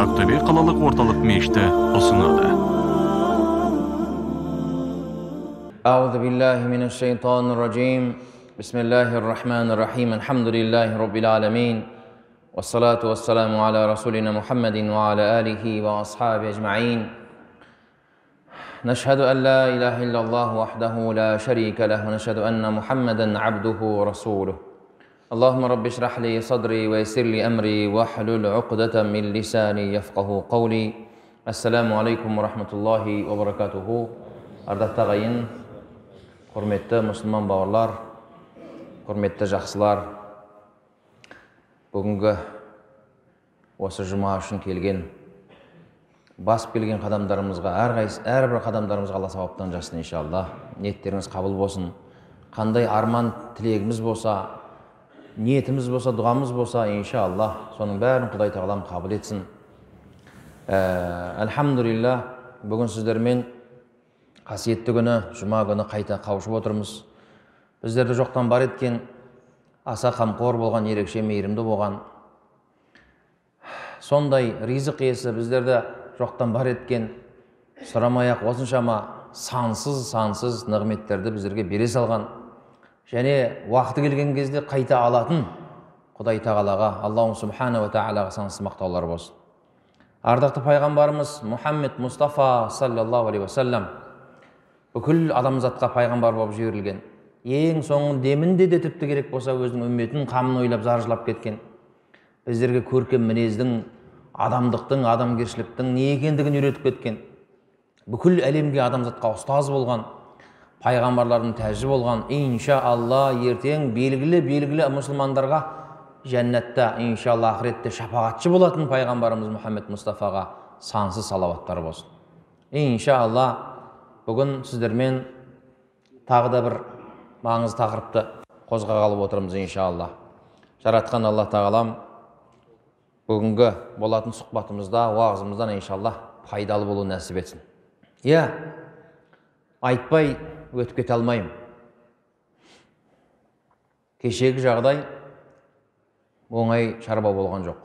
Ақтөбе қалалық орталық мешіті ұсынады. أعوذ بالله من الشيطان الرجيم بسم الله الرحمن الرحيم الحمد لله رب العالمين والصلاة والسلام على رسولنا محمد وعلى آله وأصحابه أجمعين نشهد أن لا إله إلا الله وحده لا شريك له ونشهد أن محمدا عبده ورسوله اللهم رب اشرح لي صدري ويسر لي أمري واحلل عقدة من لساني يفقه قولي السلام عليكم ورحمة الله وبركاته Ардақта ғайын, құрметті мұсылман бауырлар, құрметті жақсылар, бүгінгі осы жұма үшін келген, басып келген қадамдарымызға, әрбір қадамдарымызға Алла сауаптан жасын иншалла. Ниеттеріңіз қабыл болсын. Қандай арман тілегіміз болса, ниетіміз болса, дұғамыз болса, иншалла, соның бәрін Құдай тағалам қабыл етсін. Әлхамдулилла, бүгін сіздермен қасиетті күні, жұма күні қайта қауышып отырмыз. Біздерді жоқтан бар еткен, аса қамқор болған, ерекше мейірімді болған, сондай ризық иесі біздерді жоқтан бар еткен, сұрамай-ақ осыншама сансыз нығметтерді біздерге бере салған, және уақыты келген кезде қайта алатын Құдай тағалаға, Аллаху субхана ва тағалаға сансыз мақтаулар болсын. Ардақты пайғамбарымыз Мұхаммед Мұстафа саллаллаху алейхи ва саллям бүкіл адамзатқа пайғамбар болып жіберілген. Ең соңын демінде де тіпті керек болса өзінің үмметін қамын ойлап заржылап кеткен. Біздерге көркем мінездің, адамдықтың, адамгершіліктің не екендігін үйретіп кеткен. Бүкіл әлемге адамзатқа ұстаз болған, пайғамбарлардың тәжі болған. Иншалла ертең белгілі мұсылмандарға жәннатта, иншалла ақыретте шапағатшы болатын пайғамбарымыз Мұхаммед Мұстафаға сансыз салауаттар болсын. Иншалла бүгін сіздермен тағы да бір маңызды тақырыпты қозғағалы отырмыз иншалла. Жаратқан Алла тағалам бүгінгі болатын сұхбатымызда, уағызымыздан иншалла пайдалы болу нәсіп етсін. Айтпай өтіп кете алмайым. Кешегі жағдай оңай шаруа болған жоқ.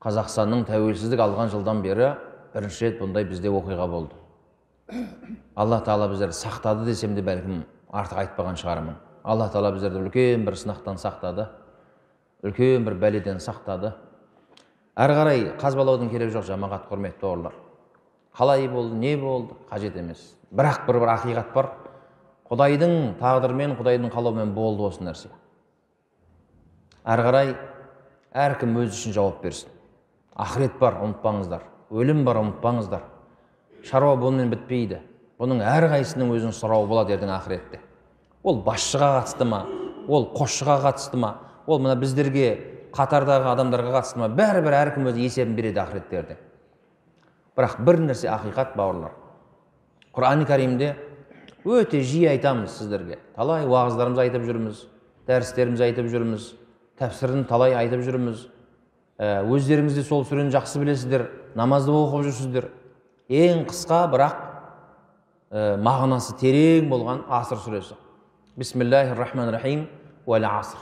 Қазақстанның тәуелсіздік алған жылдан бері бірінші рет бұндай бізде оқиға болды. Алла Тағала біздерді сақтады десем де бәлкім артық айтпаған шығармын. Алла Тағала біздерді үлкен бір сынақтан сақтады, үлкен бір бәледен сақтады. Әрі қарай қазбалаудың керегі жоқ, жамағат, құрметті бауырлар. Қалай болды, не болды, қажет емес. Бірақ бір ақиқат бар. Құдайдың тағдырымен, Құдайдың қалауымен болды осы нәрсе. Әрі қарай әркім өз үшін жауап берсін. Ақырет бар, ұмытпаңыздар. Өлім бар, ұмытпаңыздар. Шаруа бұнымен бітпейді. Бұның әрқайсының өзінің сұрауы болады ертең ақыретте. Ол басшыға қатысты ма, ол қосшыға қатысты ма, ол мына біздерге қатардағы адамдарға қатысты ма, бәрібір әркім өзі есебін береді ақыреттерде. Бірақ бір нәрсе ақиқат, бауырлар. Құран-ы Кәримде өте жиі айтамыз сіздерге. Талай уағыздарымыз айтып жүрміз, дәрістеріміз айтып жүрміз, тәпсірін талай айтып жүрміз. Өздеріңіз де сол сүрені жақсы білесіздер, намазды оқып жүрсіздер. Ең қысқа, бірақ мағынасы терең болған Аср сүресі. Бисмиллахир-рахманир-рахим уәл аср.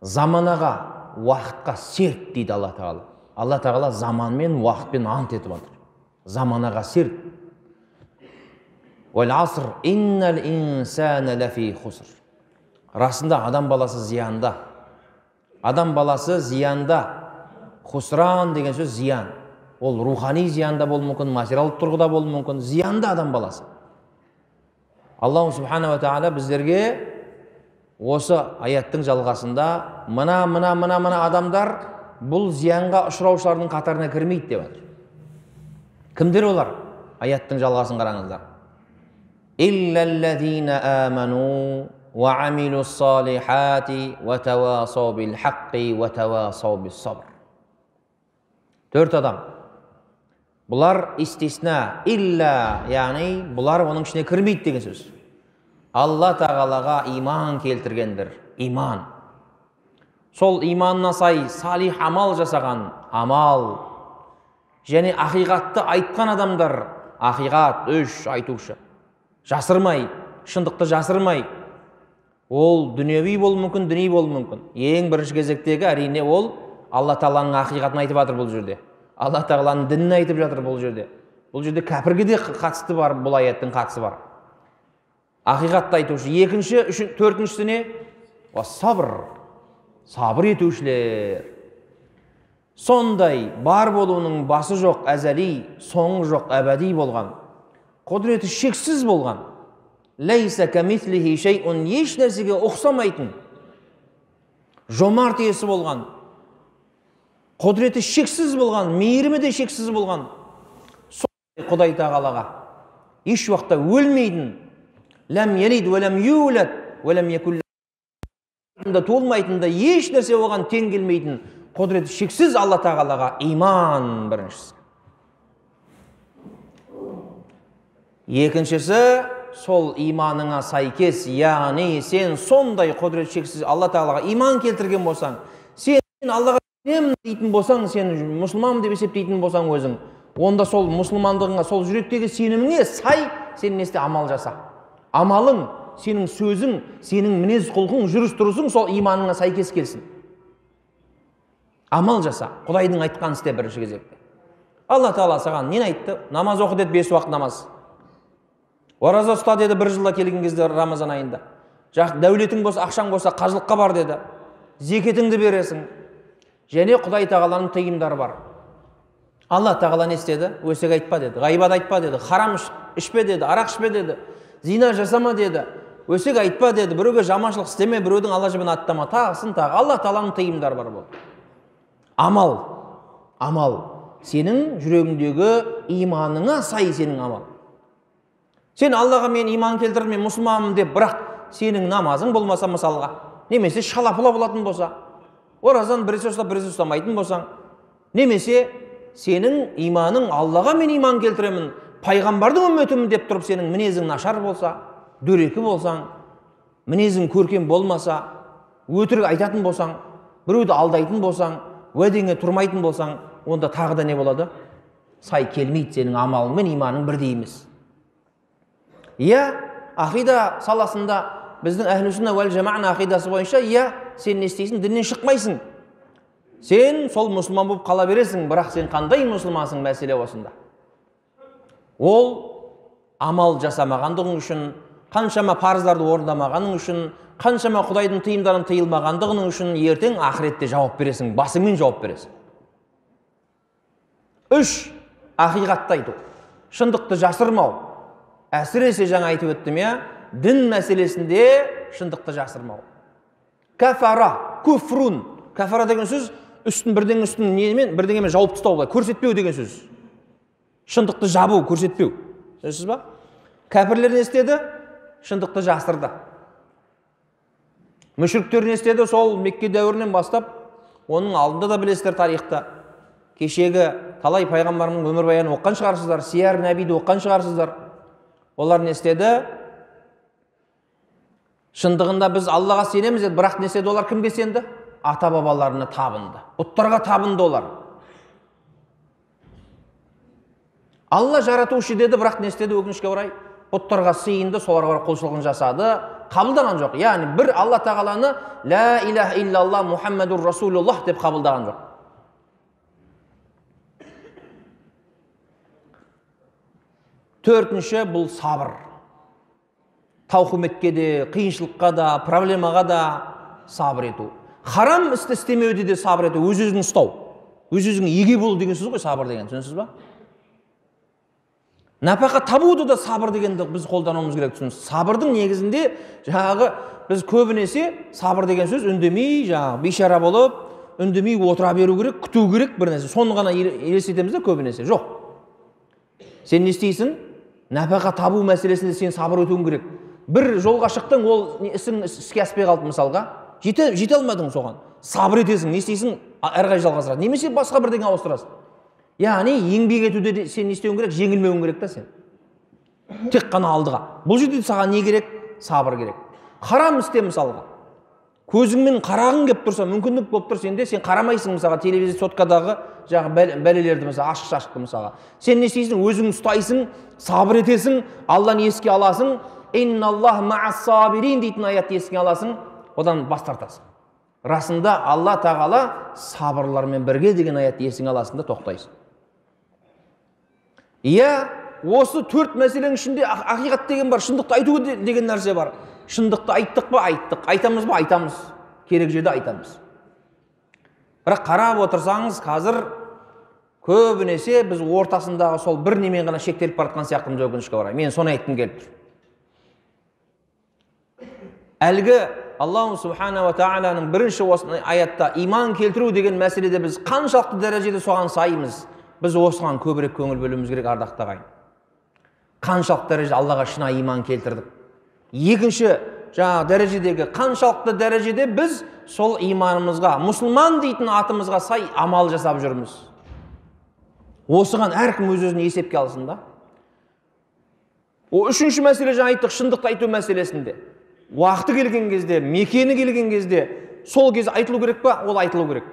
Заманаға, уақытқа серт дейді Алла Тағала. Алла Тағала заманмен, уақытпен ант етіп отыр. Заманаға серт. Уәл аср иннал инсана лафи хуср. Расында адам баласы зиянда. Адам баласы зиянда. Хусран деген сөз зиян. Ол рухани зиянда болуы мүмкін, материалдық тұрғыда болуы мүмкін, зиянда адам баласы. Аллаху субхана ва тағала біздерге осы аяттың жалғасында мына адамдар бұл зиянға ұшыраушылардың қатарына кірмейді деп жатыр. Кімдер олар? Аяттың жалғасын қараңыздар. Иллаллазина аману ва амилус салихати ва тавасау бил хаққи ва тавасау бис сабр. 4 адам. Бұлар истисна, илля, яғни бұлар оның ішіне кірмейді деген сөз. Алла Тағалаға иман келтіргендер, иман. Сол иманына сай салих амал жасаған амал, және ақиқатты айтқан адамдар, ақиқат, айтушы. Жасырмай, шындықты жасырмай. Ол дүниеви болуы мүмкін, діни болуы мүмкін. Ең бірінші кезектегі әрине ол Алла Тағаланың ақиқатын айтып жатыр бұл жерде. Алла Тағаланың дінін айтып жатыр бұл жерде. Бұл жерде кәпірге де қатысты бар, бұл аяттың қатысы бар. Ақиқатты айтушы. Екінші, төртіншісі не? Сабыр. Сабыр етушілер. Сондай бар болуының басы жоқ әзәли, соңы жоқ әбәди болған. Құдіреті шексіз болған. Ләйсә кәмислихи шәйъун, еш нәрсеге ұқсамайтын. Жомарт иесі болған. Құдіреті шексіз болған, мейірімі де шексіз болған. Сондай Құдай Тағалаға еш уақытта өлмейтін, ләм елид вә ләм юлад вә ләм якун ләһу туылмайтын да еш нәрсе оған тең келмейтін құдіреті шексіз Алла Тағалаға иман біріншісі. Екіншісі, сол иманыңа сайкес, яғни сен сондай құдірет шексіз Алла Тағалаға иман келтірген болсаң, сен Аллаға сенемін дейтін болсаң, сен мұсылман деп есептейтін болсаң өзің, онда сол мұсылмандығыңа, сол жүректегі сеніміңе сай сен несте амал жаса. Амалың, сенің сөзің, сенің мінез құлқың, жүріс тұрысың сол иманыңа сайкес келсін. Амал жаса, Құдайдың айтқан істе бірінші кезекте. Алла Тағала саған нені айтты? Намаз оқы деді, 5 уақыт намаз. Ораза ұста деді, 1 жылда келген кезде Рамазан айында. Дәулетің болса, ақшаң болса, қажылыққа бар деді. Зекетіңді бересің. Және Құдай Тағаланың тыйымдары бар. Алла Тағала не істеді? Өсек айтпа деді, ғайбат айтпа деді, харам ішпе деді, арақ ішпе деді, зина жасама деді, өсек айтпа деді, біреуге жаманшылық істеме, біреудің Алла жібін аттама, тағысын тағы. Алла Тағаланың тыйымдары бар бұл. Амал. Сенің жүрегіңдегі иманыңа сай сенің амал. Сен Аллаға мен иман келтірдім, мен мұсылманмын деп, бірақ сенің намазың болмаса мысалға, немесе шалапыла болатын болса, оразан біресе ұстап, біресе ұстамайтын болсаң, немесе сенің иманың Аллаға мен иман келтіремін, пайғамбардың үмметімін деп тұрып, сенің мінезің нашар болса, дөрекі болсаң, мінезің көркем болмаса, өтірік айтатын болсаң, біреуді алдайтын болсаң, уәдеңе тұрмайтын болсаң, онда тағы да не болады? Сай келмейді, сенің амалың мен иманың бірдей емес. Ақида саласында біздің әхлі-сүнна уәл жамаъа ақидасы бойынша, сен не істейсің? Діннен шықмайсың. Сен сол мұсылман болып қала бересің, бірақ сен қандай мұсылмансың мәселе осында. Ол амал жасамағандығың үшін, қаншама парыздарды орындамағаның үшін, қаншама Құдайдың тыйымдарын тыйылмағандығының үшін ертең ақыретте жауап бересің, басыңмен жауап бересің. 3. Ақиқатты айту. Шындықты жасырмау. Әсіресе жаңа айтып өттім, дін мәселесінде шындықты жасырмау. Кафара, күфрун. Кафара деген сөз бірдеңе үстін немен, бірдеңемен жауып тастау, көрсетпеу деген сөз. Шындықты жабу, көрсетпеу. Сөзсіз ба? Кәпірлер не істеді? Шындықты жасырды. Мүшриктер не істеді? Сол Мекке дәуірінен бастап, оның алдында да білесіздер тарихта. Кешегі талай пайғамбарының өмірбаянын оққан шығарсыздар, Сияр Нәбиді оққан шығарсыздар. Олар не істеді? Шындығында біз Аллаға сенеміз деді, бірақ не істеді олар? Кімге сенді? Ата бабаларына табынды. Бұттарға табынды олар. Алла жаратушы деді, бірақ не істеді? Өкінішке орай бұттарға сыйынды, соларға құлшылығын жасады, қабылдаған жоқ. Яғни бір Алла Тағаланы ла илаха иллаллах Мұхаммадур Расулуллах деп қабылдаған жоқ. Төртінші, бұл сабыр. Тауқыметке де, қиыншылыққа да, проблемаға да сабыр ету. Харам істі істемеуде де сабыр ету, өз-өзін ұстау. Өз-өзің еге болу деген сөз ғой сабыр деген, түсінесіз ба? Нәпақа табуды да сабыр дегенді біз қолдануымыз керек, түсінесіз. Сабырдың негізінде жаңағы біз көбінесе сабыр деген сөз үндемей, жаңағы бейшара болып, үндемей отыра беру керек, күту керек бір нәрсе. Соны ғана елестетеміз де көбінесе. Жоқ. Сен не істейсің? Нәпақа табу мәселесінде сен сабыр өтуің керек. Бір жолға шықтың, ол ісің іске аспай қалды мысалға, жете алмадың соған. Сабыр етесің, не істейсің? Әрі жалғастырасың. Немесе басқа бірдеңе ауыстырасың. Яғни еңбек етуде сен не істеуің керек? Жеңілмеуің керек та сен. Тек қана алдыға. Бұл жерде саған не керек? Сабыр керек. Харам істе мысалға. Көзіңмен қарағың кеп тұрса, мүмкіндік болып тұр сенде, сен қарамайсың мысалға телевизия соткадағы жаңағы бәлелерді мысалға, ашық-шашықты мысалға. Сен не істейсің? Өзің ұстайсың, сабыр етесің, Алланы еске аласың. Инналлах ма'ас-сабирин дейтін аятты еске аласың, одан бас тартасың. Расында Алла Тағала сабырлармен бірге деген аятты есіңе аласың да тоқтайсың. Иә, осы 4 мәселенің ішінде ақиқат деген бар, шындықты айту деген нәрсе бар. Шындықты айттық па? Айттық. Айтамыз ба? Айтамыз. Керек жерде айтамыз. Бірақ қарап отырсаңыз, қазір көбінесе біз ортасындағы сол бір немен ғана шектеліп баратқан сияқтымыз, өкінішке орай. Мен соны айтқым келіп тұр. Әлгі Аллаху субхана ва тағаланың бірінші осы аятта иман келтіру деген мәселеде біз қаншалықты дәрежеде соған сайымыз, біз осыған көбірек көңіл бөлуіміз керек, ардақты ағайын. Қаншалықты дәрежеде Аллаға шынайы иман келтірдік. Екінші дәрежедегі қаншалықты дәрежеде біз сол иманымызға, мұсылман дейтін атымызға сай амал жасап жүрміз. Осыған әркім өз-өзін есепке алсын да. Үшінші мәселе жаңа айттық, шындықты айту мәселесінде. Уақыты келген кезде, мекені келген кезде, сол кезде айтылу керек па? Ол айтылу керек.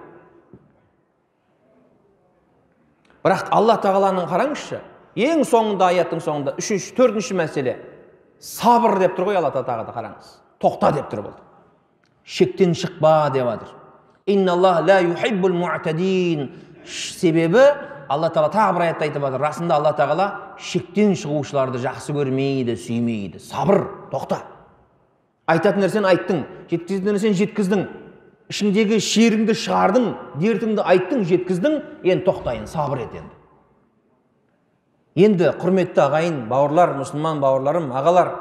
Бірақ Алла тағаланың қараңызшы, ең соңында, аяттың соңында, 4-ші мәселе, сабыр деп тұр ғой. Алла тағала қараңыз, тоқта деп тұр болды. Шектен шықпа деп жатыр. Инналлах ла юхиббул муътадин. Себебі Алла тағала тағы бір аятта айтып жатыр. Расында Алла тағала шектен шығушыларды жақсы көрмейді, сүймейді. Сабыр, тоқта. Айтатын нәрсені айттың, жеткізетін нәрсені жеткіздің, ішіңдегі шеріңді шығардың, дертіңді айттың, жеткіздің, енді тоқтайын, сабыр ет енді. Енді құрметті ағайын, бауырлар, мұсылман бауырларым, ағалар,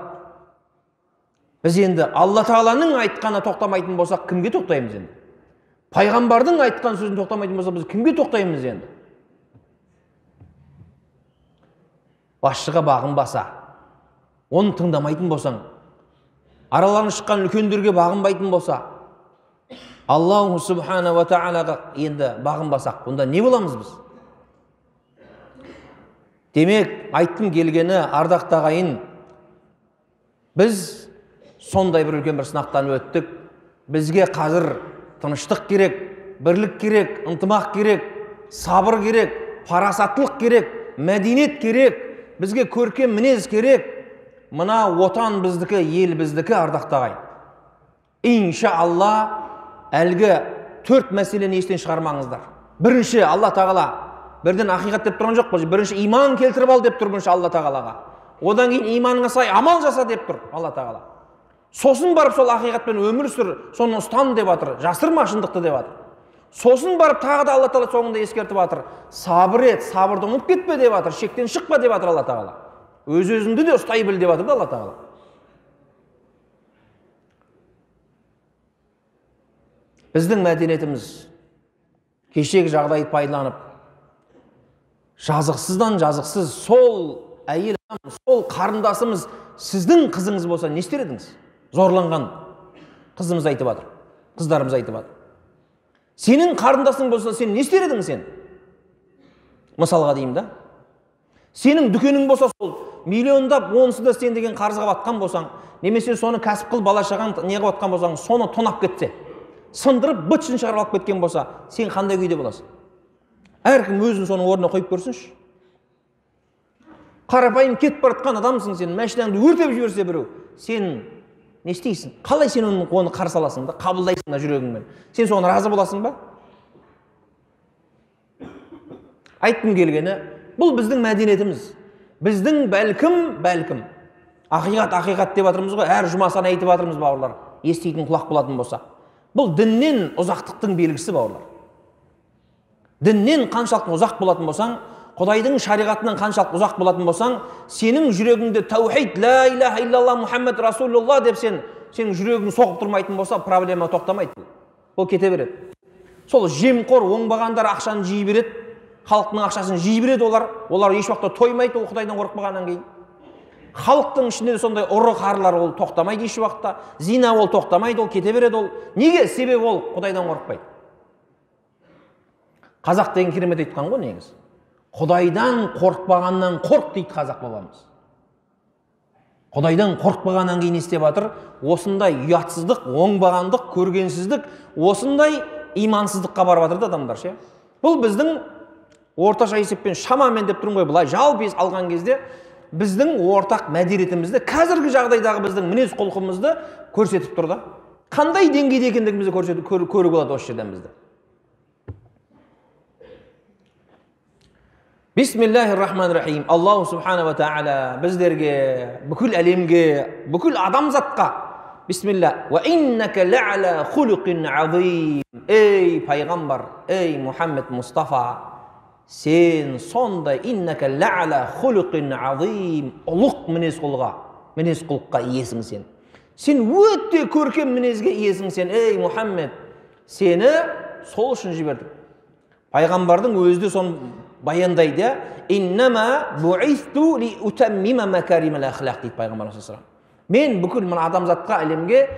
біз енді Алла тағаланың айтқаны тоқтамайтын болсақ, кімге тоқтаймыз енді? Пайғамбардың айтқан сөзін тоқтамайтын болсақ, біз кімге тоқтаймыз енді? Басшыға бағынбаса, оны тыңдамайтын болсаң, араларынан шыққан үлкендерге бағынбайтын болса, Аллаху субхана ва тағалаға енді бағынбасақ, онда не боламыз біз? Демек, айттым келгені, ардақты ағайын, біз сондай бір үлкен бір сынақтан өттік. Бізге қазір тыныштық керек, бірлік керек, ынтымақ керек, сабыр керек, парасаттылық керек, мәдениет керек, бізге көркем мінез керек. Мына отан біздікі, ел біздікі, ардақты ағайын. Иншалла, әлгі 4 мәселені естен шығармаңыздар. Бірінші, Алла тағала бірден ақиқат деп тұрған жоқ қой. Бірінші иман келтіріп ал деп тұр бірінші Алла тағалаға. Одан кейін иманыңа сай амал жаса деп тұр Алла тағала. Сосын барып сол ақиқатпен өмір сүр, соны ұстан деп жатыр, жасырма шындықты деп жатыр. Сосын барып тағы да Алла тағала соңында ескертіп жатыр. Сабыр ет, сабырды ұмытып кетпе деп жатыр, шектен шықпа деп жатыр Алла тағала. Өз-өзіңді де ұстай біл деп жатыр Алла тағала. Біздің мәдениетіміз кешегі жағдайды пайдаланып, жазықсыздан жазықсыз сол әйел адам, сол қарындасымыз сіздің қызыңыз болса не істер едіңіз? Зорланған қызымыз айтып жатыр, қыздарымыз айтып жатыр. Сенің қарындасың болса сен не істер едің сен? Мысалға деймін да. Сенің дүкенің болса сол миллиондап онысы да сен деген қарызға батқан болсаң, немесе соны кәсіп қыл бала шаған неге батқан болсаң, соны тонап кетсе, сындырып бытшын шығарып алып кеткен болса, сен қандай күйде боласың? Әркім өзін соның орнына қойып көрсінші. Қарапайым кетіп баратқан адамсың сен, машинаңды өртеп жіберсе біреу, сен не істейсің? Қалай сен оны қарсы аласың да, қабылдайсың да жүрегіңмен? Сен соған разы боласың ба? Айттым келгені, бұл біздің мәдениетіміз. Біздің бәлкім ақиқат деп жатырмыз ғой, әр жұма сан айтып жатырмыз бауырлар, еститін құлақ болатын болса. Бұл діннен ұзақтықтың белгісі бауырлар. Діннен қаншалықты ұзақ болатын болсаң, Құдайдың шариғатынан қаншалықты ұзақ болатын болсаң, сенің жүрегіңде таухид, ла илаха иллаллах Мұхаммед Расулулла деп сенің жүрегің соғып тұрмайтын болса, проблема тоқтамайды. Ол кете береді. Сол жемқор оңбағандар ақшаны жей береді, халықтың ақшасын жей береді олар еш уақытта тоймайды, ол Құдайдан қорықпағаннан кейін. Халықтың ішінде сондай ұры қарлар ол тоқтамайды еш уақытта, зина ол тоқтамайды, ол кете береді ол. Неге? Себебі ол Құдайдан қорықпайды. Қазақ деген керемет айтқан ғой негізі. Құдайдан қорықпағаннан қорқ дейді қазақ бабамыз. Құдайдан қорықпағаннан кейін істеп жатыр, осындай ұятсыздық, оңбағандық, көргенсіздік, осындай имансыздыққа барып жатыр да адамдар ше. Бұл біздің орташа есеппен шамамен деп тұрмын ғой, былай жалпы алған кезде біздің ортақ мәдениетімізді, қазіргі жағдайдағы біздің мінез құлқымызды көрсетіп тұр да. Қандай деңгейде екендігімізді көруге болады осы жерден бізді. Бисмиллахир-рахманир-рахим. Аллаху субхана ва та'ala біздерге, бүкіл әлемге, бүкіл адамзатқа бисмилла. Ва иннака лa'ала хулуқин азим. Ей пайғамбар, ей Мұхаммед Мұстафа, сен сондай иннака лa'ала хулуқин азим. Ұлық мінез құлыққа иесің сен. Сен өте көркем мінезге иесің сен, ей Мұхаммед. Сені сол үшін жібердік. Пайғамбардың өзі де соны баяндайды. Иннама бу'исту ли утаммима макаримал ахлақ дейді пайғамбарымыз саллаллаху алейхи ва саллям. Мен бүкіл мына адамзатқа, әлемге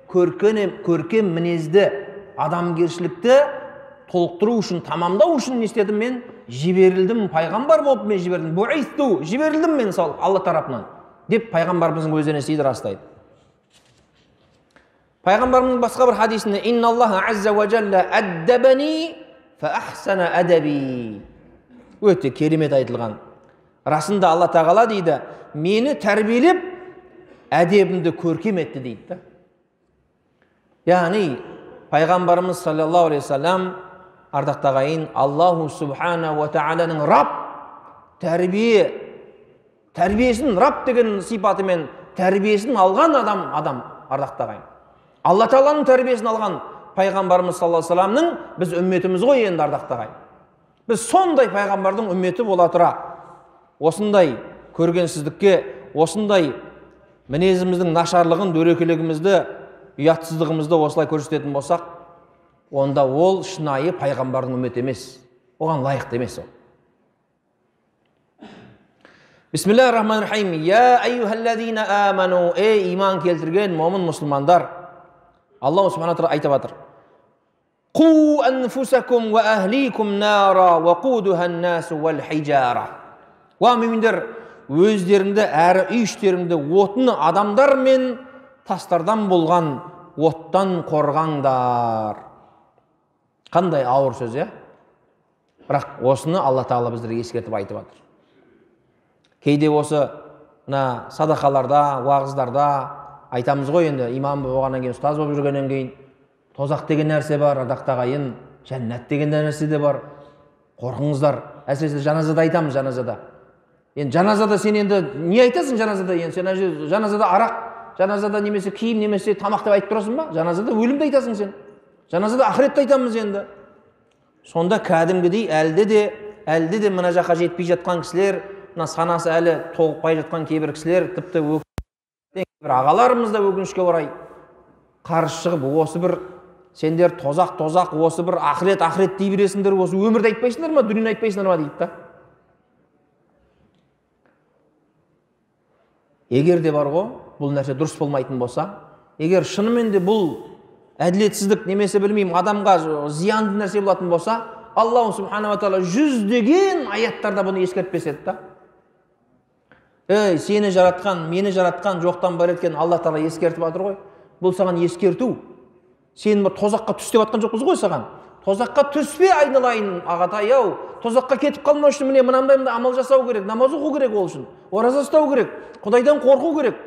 көркем мінезді, адамгершілікті толықтыру үшін, тамамдау үшін не істедім? Мен жіберілдім, пайғамбар болып мен жібердім. Бу'исту, жіберілдім мен сол Алла тарапынан деп пайғамбарымыздың өзіне сейді растайды. Пайғамбарымыздың басқа бір хадисінде инналлаха азза ва жалла аддабани фа ахсана адаби. Өте керемет айтылған. Расында Алла тағала дейді, мені тәрбиелеп, әдебімді көркем етті дейді. Яғни пайғамбарымыз саллаллаху алейхи саллям, ардақты ағайын, Аллаху субхана ва та'аланың Раб тәрбиесін, Раб деген сипатымен тәрбиесін алған адам ардақты ағайын. Алла тағаланың тәрбиесін алған пайғамбарымыз саллаллаху алейхи саллямның біз үмметіміз ғой енді ардақты ағайын. Біз сондай пайғамбардың үмметі бола тұра, осындай көргенсіздікке, осындай мінезіміздің нашарлығын, дөрекілігімізді, ұятсыздығымызды осылай көрсететін болсақ, онда ол шынайы пайғамбардың үмметі емес, оған лайықты емес ол. Бисмиллахир-рахманир-рахим. Я айюхаллазина аману, ей иман келтірген момын мұсылмандар. Аллаху субхана ва тағала айтып жатыр. Қу анфусакум ва ахликум нара ва қудуха ан-насу вал хижара. Уа мүминдер, өздеріңді әрі үй-іштеріңді отыны адамдар мен тастардан болған оттан қорғаңдар. Қандай ауыр сөз, е? Бірақ осыны Алла тағала біздерге ескертіп айтып жатыр. Кейде осы садақаларда, уағыздарда айтамыз ғой, енді имам болғаннан кейін, ұстаз болып жүргеннен кейін, тозақ деген нәрсе бар, ардақты ағайын, жәннат деген нәрсе де бар. Қорқыңыздар. Әсіресе жаназада айтамыз, жаназада. Енді жаназада сен енді не айтасың жаназада? Енді сен жаназада арақ, жаназада немесе киім, немесе тамақ деп айтып тұрасың ба? Жаназада өлімді айтасың сен. Жаназада ақыретті айтамыз енді. Сонда кәдімгідей әлде де мына жаққа жетпей жатқан кісілер, мына санасы әлі толықпай жатқан кейбір кісілер, тіпті бір ағаларымыз да өкінішке орай қарсы шығып, осы бір сендер тозақ, осы бір ақырет дей бересіңдер, осы өмірді айтпайсыңдар ма, дүниені айтпайсыңдар ма дейді да. Егер де бар ғой, бұл нәрсе дұрыс болмайтын болса, егер шынымен де бұл әділетсіздік немесе білмеймін адамға зиянды нәрсе болатын болса, Аллаху субхана ва тағала жүздеген аяттарда бұны ескертпес еді да. Ей, сені жаратқан, мені жаратқан, жоқтан бар еткен Алла тағала ескертіп жатыр ғой. Бұл саған ескерту. Сен бір тозаққа түс деп жатқан жоқпыз ғой саған. Тозаққа түспе айналайын ағатай ау. Тозаққа кетіп қалмау үшін міне мынандай амал жасау керек, намаз оқу керек ол үшін. Ораза ұстау керек, Құдайдан қорқу керек.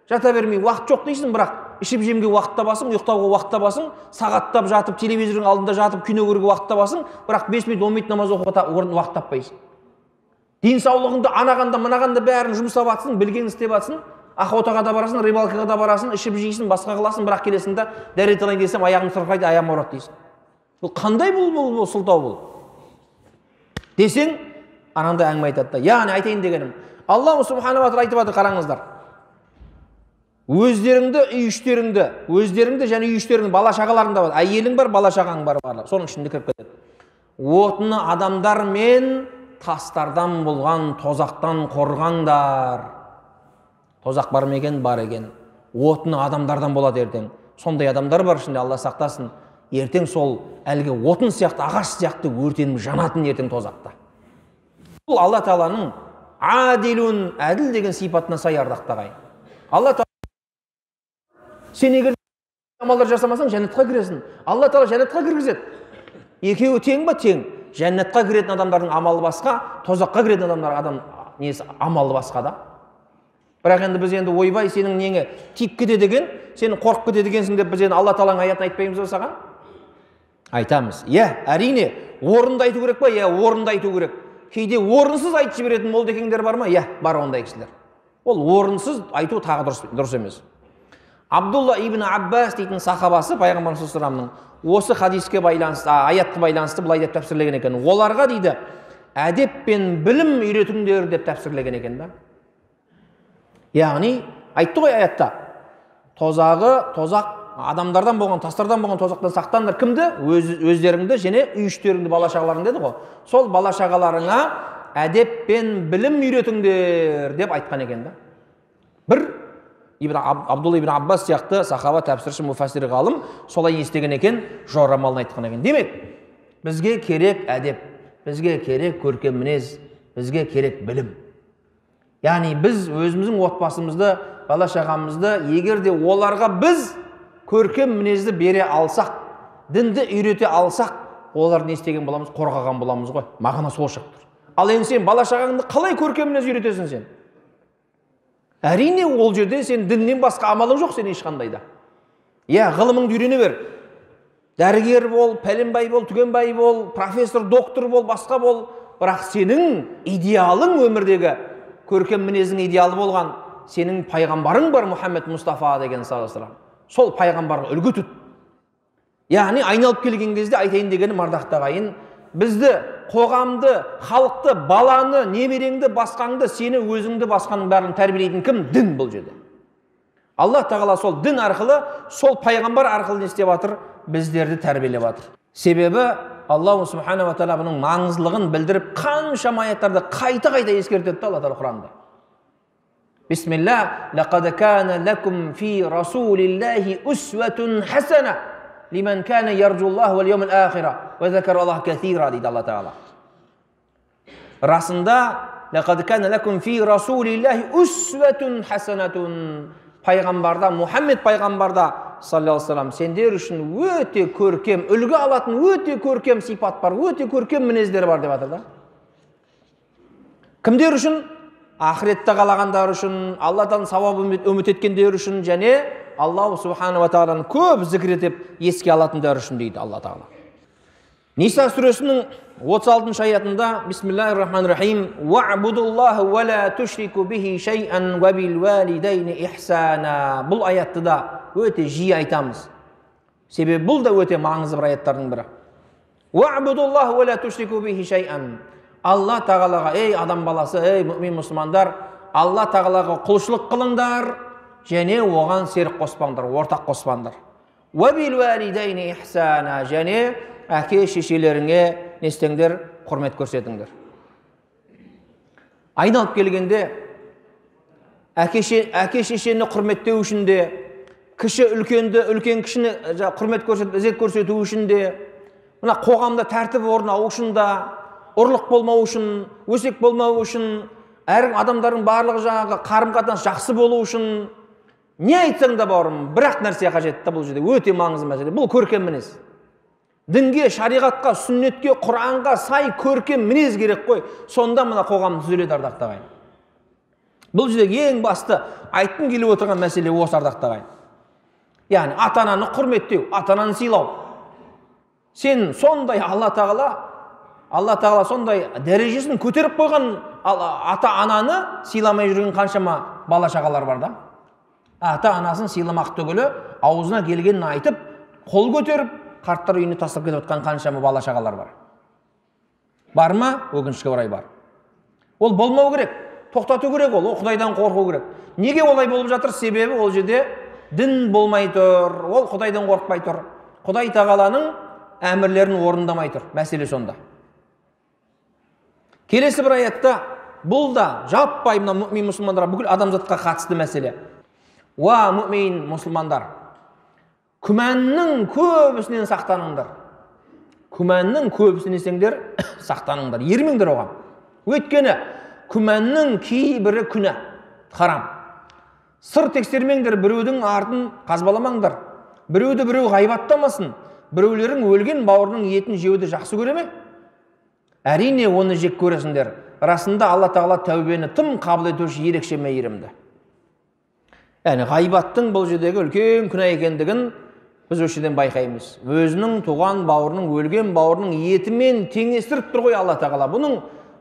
Жата бермей, уақыт жоқ дейсің, бірақ ішіп жемге уақыт табасың, ұйықтауға уақыт табасың, сағаттап жатып, телевизордың алдында жатып, кино көруге уақыт табасың, бірақ 5 минут 10 минут намаз оқуға уақыт таппайсың. Денсаулығыңды анағанда, мынағанда бәрін жұмсап жатсың, білгенін істеп жатсың, охотаға да барасың, рыбалкаға да барасың, ішіп жейсің, басқа қыласың, бірақ келесің да дәреталан келсем, аяғым сырқырайды, аяғым ауырады дейсің. Бұл қандай бұл сылтау бұл? Десең, анандай әңгіме айтады да. Яғни айтайын дегенім, Аллаху субхана ва тағала айтып жатыр, қараңыздар. Өздеріңді және үй іштеріңді, бала шағаларыңда бар, әйелің бар, бала шағаң бар, соның ішінде кіріп кетеді. Отыны адамдар мен тастардан болған тозақтан қорғаңдар. Тозақ бар ма екен? Бар екен. Отыны адамдардан болады ертең. Сондай адамдар бар ішінде, Алла сақтасын. Ертең сол әлгі отын сияқты, ағаш сияқты өртеніп жанатын ертең тозақта. Бұл Алла тағаланың адилун, әділ деген сипатына сай ардақты ағайын. Алла тағала сен егер амалдар жасамасаң жәннатқа кіресің. Алла тағала жәннатқа кіргізеді. Екеуі тең ба? Тең. Жәннатқа кіретін адамдардың амалы басқа, тозаққа кіретін адамдар амалы басқа да. Бірақ енді біз енді ойбай сенің неңе тиіп кете деген, сені қорқып кете дегенсің деп біз енді Алла тағаланың аятын айтпаймыз ба саған? Айтамыз. Иә, әрине, орынды айту керек па? Иә, орынды айту керек. кейде орынсыз айтып жіберетін молдекеңдер бар ма? Иә, бар ондай кісілер. Ол орынсыз айту тағы дұрыс емес. Абдулла ибн Аббас дейтін сахабасы пайғамбар саллаллаху осы хадиске байланысты, аятқа байланысты былай деп тәпсірлеген екен. Оларға дейді, әдеп пен білім үйретіңдер деп тәпсірлеген екен да. Яғни айтты ғой аятта, тозақ адамдардан болған, тастардан болған тозақтан сақтандар. Кімді? Өздеріңді және үй-іштеріңді, бала-шағаларың деді ғой. Сол бала-шағаларыңа әдеп пен білім үйретіңдер деп айтқан екен да. Бір Абдулла ибн Аббас сияқты сахаба, тәпсірші, муфассир ғалым солай естеген екен, жорамалын айтқан екен. Демек, бізге керек әдеп, бізге керек көркем мінез, бізге керек білім. Яғни біз өзіміздің отбасымызды, бала-шағамызды, егер де оларға біз көркем мінезді бере алсақ, дінді үйрете алсақ, олар не істеген боламыз? Қорғаған боламыз ғой. Мағына сол шығып тұр. Ал енді сен бала-шағаңды қалай көркем мінез үйретесің сен? Әрине ол жерде сен діннен басқа амалың жоқ сен ешқандай да. Иә, ғылымыңды үйрене бер. Дәрігер бол, пәленбай бол, түгенбай бол, профессор, доктор бол, басқа бол. Бірақ сенің идеалың өмірдегі көркем мінездің идеалы болған сенің пайғамбарың бар, Мұхаммед Мұстафа деген саллаллаху. Сол пайғамбарға үлгі тұт. Яғни айналып келген кезде айтайын дегені, ардақты ағайын, бізді, қоғамды, халықты, баланы, немереңді, басқаңды, сені, өзіңді, басқаның бәрін тәрбиелейтін кім? Дін бұл жерде. Аллах тағала сол дін арқылы, сол пайғамбар арқылы не істеп жатыр? Біздерді тәрбиелеп жатыр. Себебі Аллаху субхана ва тағала бұның маңыздылығын білдіріп, қаншама аяттарды қайта-қайта ескертеді Алла тағала Құранда. Бисмилlah, лақад кана лакум фи расулиллахи усватун хасана лиман кана ярджуллаху вал йаумил ахира ва закараллаха касира дейді Алла тағала. Расында лақад кана лакум фи расулиллахи усватун хасанатун, пайғамбарда, Мұхаммед пайғамбарда саллаллаху алейхи ва саллям, сендер үшін өте көркем, үлгі алатын өте көркем сипат бар, өте көркем мінездер бар деп жатыр да. Кімдер үшін? Ақыретті қалағандар үшін, Алладан сауап үміт еткендер үшін, және Аллаху субхана ва тағаланы көп зікір етіп еске алатындар үшін дейді Алла тағала. Ниса сүресінің 36 аятында Бисмиллахир-рахманир-рахим «Ва'будуллаху ва ла тушрику бихи шай'ан ва бил валидайни ихсана». Бұл аятты да өте жиі айтамыз. Себебі бұл да өте маңызды бір аяттардың бірі. «Ва'будуллаху ва ла тушрику бихи шай'ан». Алла тағалаға, ей адам баласы, ей мүмин мұсылмандар, Алла тағалаға құлшылық қылыңдар, және оған серік қоспаңдар, ортақ қоспаңдар. «Ва бил валидайни ихсана», және әке шешелеріңе не істеңдер? Құрмет көрсетіңдер. Айналып келгенде әке шешені құрметтеу үшін де, кіші үлкенді, үлкен кішіні құрмет көрсетіп, ізет көрсету үшін де, мына қоғамда тәртіп орнау үшін да, ұрлық болмау үшін, өсек болмау үшін, әр адамдардың барлығы жаңағы қарым-қатынас жақсы болу үшін, не айтсаң да бауырым, бірақ нәрсе қажет та бұл жерде, өте маңызды мәселе. Бұл көркем мінез. Дінге, шариғатқа, сүннетке, Құранға сай көркем мінез керек қой. Сонда мына қоғам түзеледі ардақты ағайын. Бұл жерде ең басты айтқым келіп отырған мәселе осы ардақты ағайын. Яғни ата-ананы құрметтеу, ата-ананы сыйлау. Сен сондай Алла тағала сондай дәрежесін көтеріп қойған ата-ананы сыйламай жүрген қаншама бала-шағалар бар да. Ата-анасын сыйламақ түгілі аузына келгенін айтып, қол көтеріп, қарттар үйіне тастап кетіп отқан қаншама бала-шағалар бар. Бар ма? Өкінішке орай бар. Ол болмау керек, тоқтату керек ол Құдайдан қорқу керек. Неге олай болып жатыр? Себебі ол жерде дін болмай тұр, ол Құдайдан қорқпай тұр. Құдай тағаланың әмірлерін орындамай тұр. Мәселе сонда. Келесі бір аятта бұл да жаппай мына мүмин мұсылмандарға, бүкіл адамзатқа қатысты мәселе. Уа мүмин мұсылмандар, күмәннің көбісінен сақтаныңдар. Күмәннің көбісінен сендер сақтаныңдар, ермеңдер оған. Өйткені күмәннің кейбірі күнә, харам. Сыр тексермеңдер, біреудің артын қазбаламаңдар. Біреуді біреу ғайбаттамасын. Біреулерің өлген бауырының етін жеуді жақсы көре ме? Әрине оны жек көресіңдер. Расында Алла тағала тәубені тым қабыл етуші ерекше мейірімді. Яғни ғайбаттың бұл жердегі үлкен күнә екендігін біз өшеден байқаймыз. Өзінің туған бауырының, өлген бауырының етімен теңестіріп тұр ғой Алла тағала. Бұның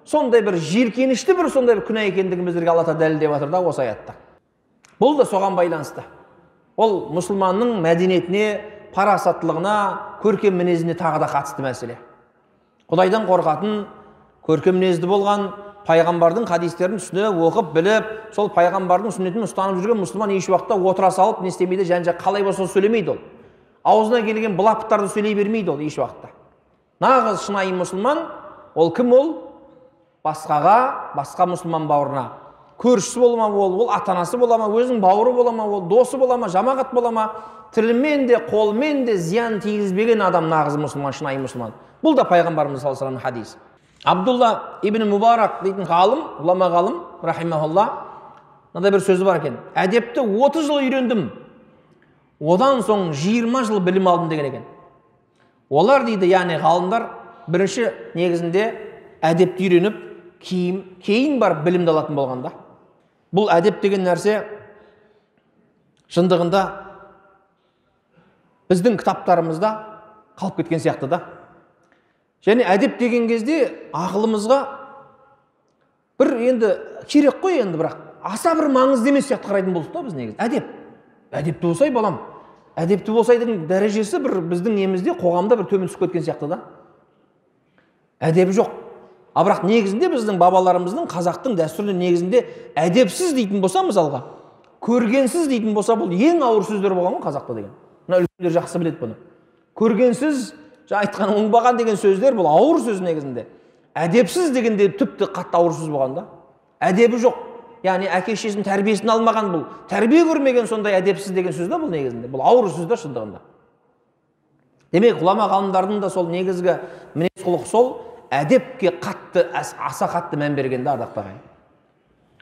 сондай бір жиіркенішті бір сондай бір күнә екендігін біздерге Алла тағала дәлелдеп жатыр да осы аятта. Бұл да соған байланысты. Ол мұсылманның мәдениетіне, парасаттылығына, көркем мінезіне тағы да қатысты мәселе. Құдайдан қорқатын, көркем мінезді болған, пайғамбардың хадистерін үстіне оқып біліп, сол пайғамбардың сүннетін ұстанып жүрген мұсылман еш уақытта отыра салып не істемейді, және қалай болса сөйлемейді ол. Аузына келген былапыттарды сөйлей бермейді ол еш уақытта. Нағыз шынайы мұсылман, ол кім ол? Басқаға, басқа мұсылман бауырына көршісі бола ма ол ата-анасы бола ма, өзінің бауыры бола ма, ол досы бола ма, жамағат бола ма, тілімен де қолмен де зиян тигізбеген адам нағыз мұсылман, шынайы мұсылман. Бұл да пайғамбарымыз саллаллаху алейхи вассалам хадис. Абдулла ибн Мубарак дейтін ғалым, ғұлама ғалым, рахимахулла, мынандай бір сөзі бар екен. Әдепті 30 жыл үйрендім, одан соң 20 жыл білім алдым деген екен. Олар дейді, яғни ғалымдар бірінші негізінде әдепті үйреніп, кейін бар білімді алатын болғанда. Бұл әдеп деген нәрсе шындығында біздің кітаптарымызда қалып кеткен сияқты да. Және әдеп деген кезде ақылымызға бір енді керек қой енді, бірақ аса бір маңызды емес сияқты қарайтын болдық та біз негізі. Әдепті болсай балам, әдепті болсайдың дәрежесі бір біздің немізде қоғамда бір төмен түсіп кеткен сияқты да. Әдеп жоқ. Бірақ негізінде біздің бабаларымыздың, қазақтың дәстүрінде негізінде әдепсіз дейтін болса, мысалға, көргенсіз дейтін болса, бұл ең ауыр сөздер болған ғой қазақта деген. Мына үлкендер жақсы біледі бұны. Көргенсіз, жаңа айтқан оңбаған деген сөздер бұл ауыр сөз негізінде. Әдепсіз дегенде тіпті қатты ауыр сөз болған да. Әдебі жоқ. Яғни әке шешесінің тәрбиесін алмаған бұл, тәрбие көрмеген сондай әдепсіз деген сөз да бұл негізінде. Бұл ауыр сөз да шындығында. Демек, ғұлама ғалымдардың да сол негізгі мінез құлық сол әдепке аса қатты мән бергенде ардақты ағайын.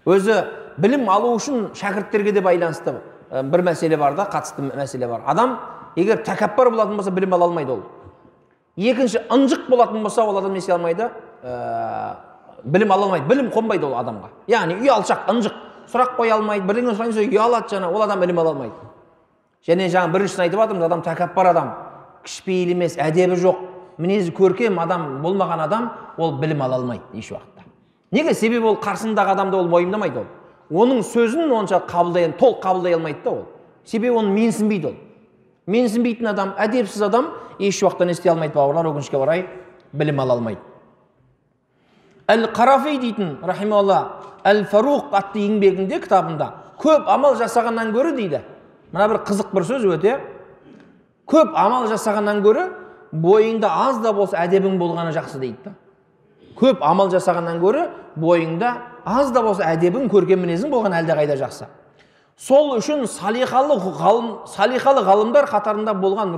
Өзі білім алу үшін шәкірттерге де байланысты бір мәселе бар да, қатысты мәселе бар. Адам егер тәкаппар болатын болса, білім ала алмайды ол. Екінші, ынжық болатын болса, ол адам не істей алмайды, білім ала алмайды, білім қонбайды ол адамға. Яғни ұялшақ, ынжық, сұрақ қоя алмайды, бірдеңе сұрайын сөз ұялады жаңа, ол адам білім ала алмайды. Және жаңа біріншісін айтып жатырмыз, адам тәкаппар адам, кішіпейіл емес, әдебі жоқ, мінезі көркем адам болмаған адам, ол білім ала алмайды еш уақытта. Неге? Себебі ол қарсындағы адамды ол мойындамайды ол. Оның сөзін онша толық қабылдай алмайды да ол. Себебі оны менсінбейді ол. Менсінбейтін адам, әдепсіз адам еш уақытта не істей алмайды бауырлар, өкінішке орай білім ала алмайды. Әл-Қарафи дейтін, рахималла, Әл-Фаруқ атты еңбегінде кітабында көп амал жасағаннан көрі дейді. Мына бір қызық бір сөз өте. Көп амал жасағаннан көрі бойыңда аз да болса әдебің болғаны жақсы дейді. Көп амал жасағаннан көрі бойыңда аз да болса әдебің, көркем мінезің болған әлде қайда жақсы. Сол үшін салихалы ғалымдар қатарында болған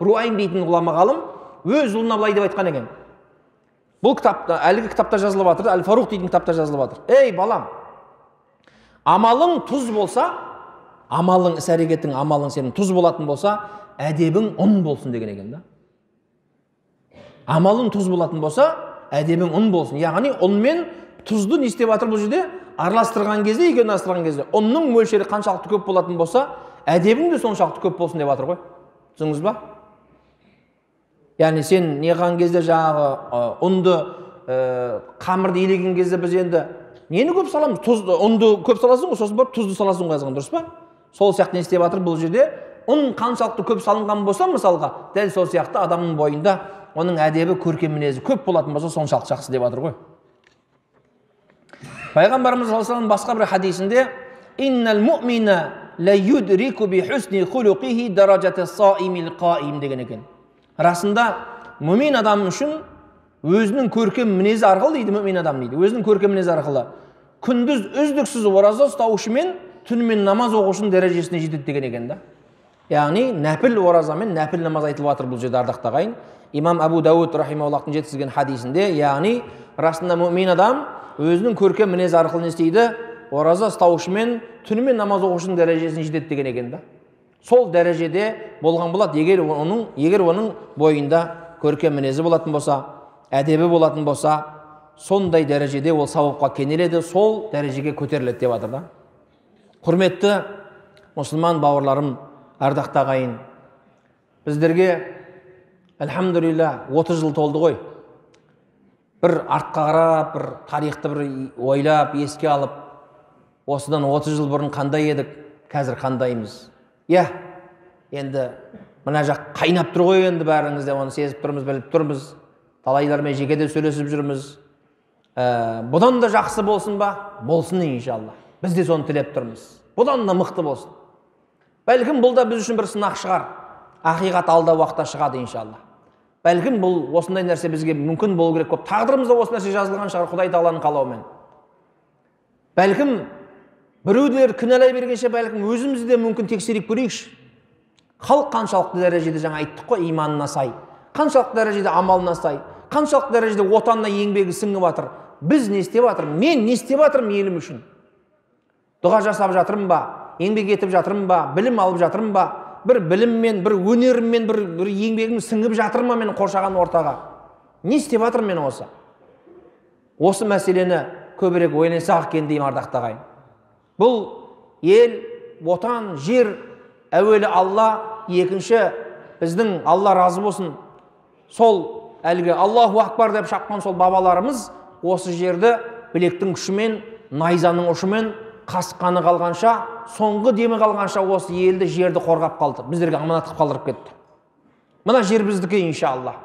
Руайм дейтін ғұлама ғалым өз ұлына былай деп айтқан екен. Бұл кітапта, әлгі кітапта жазылып жатыр, Әл-Фаруқ дейтін кітапта жазылып жатыр. Ей балам, амалың тұз болса, амалың, іс-әрекетің, амалың сенің тұз болатын болса, әдебің ұн болсын деген екен да. Амалың тұз болатын болса, әдебің ұн болсын. Яғни ұн мен тұзды не істеп жатыр бұл жерде? Араластырған кезде, екеуін араластырған кезде ұнның мөлшері қаншалықты көп болатын болса, әдебің де соншалықты көп болсын деп жатыр ғой. Түсіңіз ба? Яғни сен неған кезде жаңағы ұнды, қамырды елеген кезде біз енді нені көп саламыз? Тұзды, ұнды көп саласың ғой, сосын барып тұзды саласың ғой, дұрыс па? Сол сияқты не істеп жатыр бұл жерде? Ұн қаншалықты көп салынған болса, мысалға, дәл сол сияқты адамның бойында оның әдебі, көркем мінезі көп болатын болса, соншалықты жақсы деп жатыр ғой. Пайғамбарымыз саллаллаху алейхи вассалам басқа бір хадисінде «Иннал муъмина ла юдрику би хусни хулуқихи даражата саимил қаим» деген екен. Расында мүмин адам үшін өзінің көркем мінезі арқылы дейді, мүмин адам дейді, өзінің көркем мінезі арқылы күндіз үздіксіз ораза ұстаушы мен түнімен намаз оқушының дәрежесіне жетеді деген екен да. Яғни нәпіл ораза мен нәпіл намаз айтылып жатыр бұл жерде ардақты ағайын. Имам Абу Дауд рахимахуллахтың жеткізген хадисінде, яғни расында мүмин адам өзінің көркем мінез арқылы не істейді? Ораза ұстаушы мен түнімен намаз оқушының дәрежесіне жетеді деген екен да. Сол дәрежеде болған болады, егер оның бойында көркем мінезі болатын болса, әдебі болатын болса, сондай дәрежеде ол сауапқа кенеледі, сол дәрежеге көтеріледі деп жатыр да. Құрметті мұсылман бауырларым, ардақты ағайын, біздерге әлхамдулилля 30 жыл толды ғой. бір артқа қарап, бір тарихты бір ойлап, еске алып, осыдан 30 жыл бұрын қандай едік, қазір қандаймыз. Иә, енді мына жақ қайнап тұр ғой, енді бәріңіз де оны сезіп тұрмыз, біліп тұрмыз. Талайлармен жекеде сөйлесіп жүрміз. Бұдан да жақсы болсын ба? Болсын иншалла. Біз де соны тілеп тұрмыз. Бұдан да мықты болсын. Бәлкім бұл да біз үшін бір сынақ шығар. Ақиқат алда уақытта шығады иншалла. Бәлкім бұл осындай нәрсе бізге мүмкін болу керек. Көп тағдырымызда осы нәрсе жазылған шығар Құдай Тағаланың қалауымен. Бәлкім біреулер кінәлай бергенше бәлкім өзімізді де мүмкін тексеріп көрейікші. Халық қаншалықты дәрежеде жаңа айттық қой, иманына сай, қаншалықты дәрежеде амалына сай, қаншалықты дәрежеде отанына еңбегі сіңіп жатыр. Біз не істеп жатырмыз? Мен не істеп жатырмын елім үшін? Дұға жасап жатырмын ба? Еңбек етіп жатырмын ба? Білім алып жатырмын ба? Бір біліммен, бір өнеріммен, бір еңбегім сіңіп жатыр ма менің қоршаған ортаға? Не істеп жатырмын мен осы? Осы мәселені көбірек ойлансақ екен деймін, ардақты ағайын. Бұл ел, отан, жер, әуелі Алла, екінші біздің Алла разы болсын. Сол әлгі Аллаху акбар деп шапқан сол бабаларымыз осы жерді білектің күшімен, найзаның ұшымен, қасқаны қалғанша, соңғы демі қалғанша осы елді, жерді қорғап қалды. Біздерге аманат қылып қалдырып кетті. Мына жер біздікі иншалла.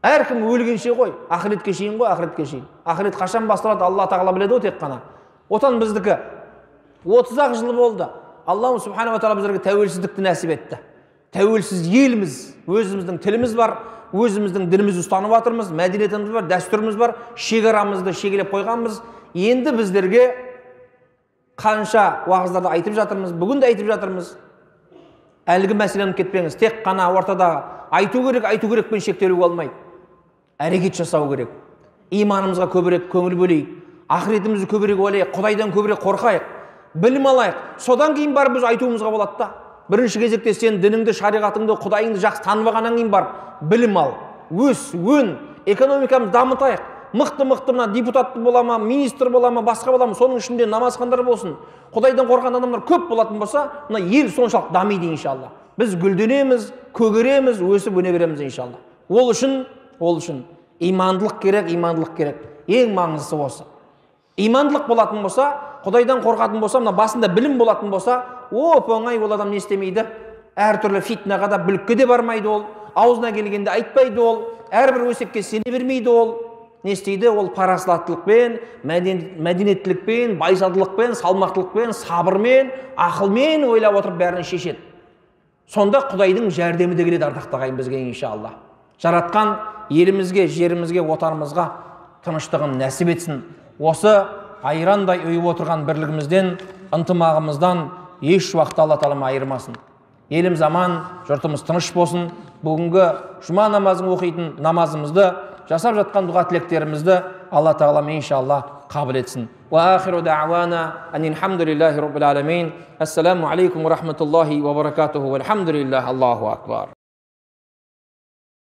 Әркім өлгенше ғой, ақыретке шейін ғой, ақыретке шейін. Ақырет қашан басталады, Алла Тағала біледі ғой тек қана. Отан біздікі. 30-ақ жыл болды. Аллаху субханала тағала біздерге тәуелсіздікті нәсіп етті. Тәуелсіз елміз, өзіміздің тіліміз бар, өзіміздің дінімізді ұстанып жатырмыз, мәдениетіміз бар, дәстүріміз бар, шекарамызды шегелеп қойғанбыз. Енді біздерге қанша уағыздарды айтып жатырмыз, бүгін де айтып жатырмыз. Әлгі мәселені кетпеңіз, тек қана ортада айту керекпен шектелуге болмайды. Әрекет жасау керек. Иманымызға көбірек көңіл бөлейік, ақыретімізді көбірек ойлайық, Құдайдан көбірек қорқайық, білім алайық. Содан кейін барып біз айтуымызға болады да. Бірінші кезекте сен дініңді, шариғатыңды, Құдайыңды жақсы танып алғаннан кейін барып білім ал, өс, өн, экономикамызды дамытайық. Мықты мына депутат бола ма, министр бола ма, басқа бола ма, соның ішінде намазхандар болсын. Құдайдан қорған адамдар көп болатын болса, мына ел соншалық дамиды иншалла. Біз гүлденеміз, көгереміз, өсіп өне береміз иншалла. Ол үшін имандылық керек. Ең маңыздысы осы. Имандылық болатын болса, Құдайдан қорқатын болса, мына басында білім болатын болса, оңай ол адам не істемейді? Әртүрлі фитнаға да, бүлікке де бармайды ол, аузына келгенде айтпайды ол, әрбір өсекке сене бермейді ол. Не істейді? Ол парасаттылықпен, мәдениеттілікпен, байсалдылықпен, салмақтылықпен, сабырмен, ақылмен ойлап отырып бәрін шешеді. Сонда Құдайдың жәрдемі де келеді, ардақты ағайын, бізге иншалла. Жаратқан елімізге, жерімізге, отанымызға тыныштығын нәсіп етсін. Осы айрандай ұйып отырған бірлігімізден, ынтымағымыздан еш уақытта Алла Тағала айырмасын. Еліміз аман, жұртымыз тыныш болсын. Бүгінгі жұма намазын оқитын намазымызды, жасап жатқан дұға тілектерімізді Алла Тағала иншалла қабыл етсін. Ва ахиру дa'вана анил хамдулиллахи rabbil alamin. Ассаламу алейкум ва рахматуллахи ва баракатуху. Вальхамдулиллах. Аллаху акбар.